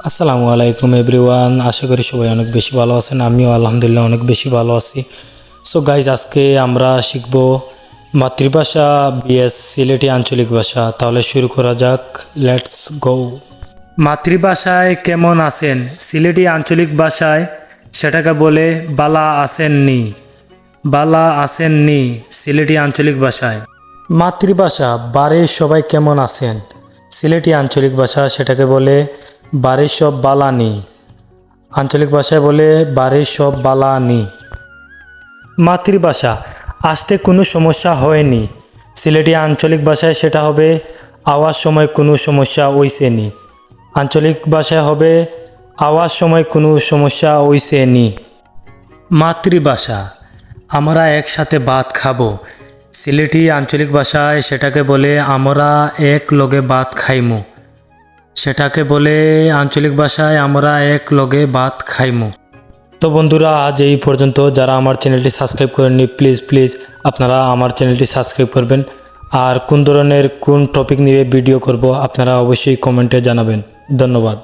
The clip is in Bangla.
আসসালামু আলাইকুম এভরিওয়ান, আশা করি সবাই অনেক বেশি ভালো আছেন। আমিও আলহামদুলিল্লাহ অনেক বেশি ভালো আছি। সো গাইজ, আজকে আমরা শিখব মাতৃভাষা বিএস সিলেটি আঞ্চলিক ভাষা। তাহলে শুরু করা যাক, লেটস গো। মাতৃভাষায় কেমন আছেন সিলেটি আঞ্চলিক ভাষায় সেটাকে বলে বালা আসেননি। বালা আসেননি সিলেটি আঞ্চলিক ভাষায়। মাতৃভাষা বাড়ির সবাই কেমন আছেন সিলেটি আঞ্চলিক ভাষা সেটাকে বলে বাড়ির সব বালানি। আঞ্চলিক ভাষায় বলে বাড়ির সব বালানি। মাতৃভাষা আসতে কোনো সমস্যা হয়নি সিলেটি আঞ্চলিক ভাষায় সেটা হবে আওয়ার সময় কোনো সমস্যা হইছেনি। আঞ্চলিক ভাষায় হবে আওয়ার সময় কোনো সমস্যা হইছেনি। মাতৃভাষা আমরা একসাথে ভাত খাবো সিলেটি আঞ্চলিক ভাষায় সেটাকে বলে আমরা এক লগে ভাত খাইমু। সেটাকে বলে আঞ্চলিক ভাষায় আমরা এক লগে ভাত খাইমু। তো বন্ধুরা, আজ এই পর্যন্ত। যারা আমার চ্যানেলটি সাবস্ক্রাইব করেননি, প্লিজ আপনারা আমার চ্যানেলটি সাবস্ক্রাইব করবেন। আর কোন ধরনের কোন টপিক নিয়ে ভিডিও করব আপনারা অবশ্যই কমেন্টে জানাবেন। ধন্যবাদ।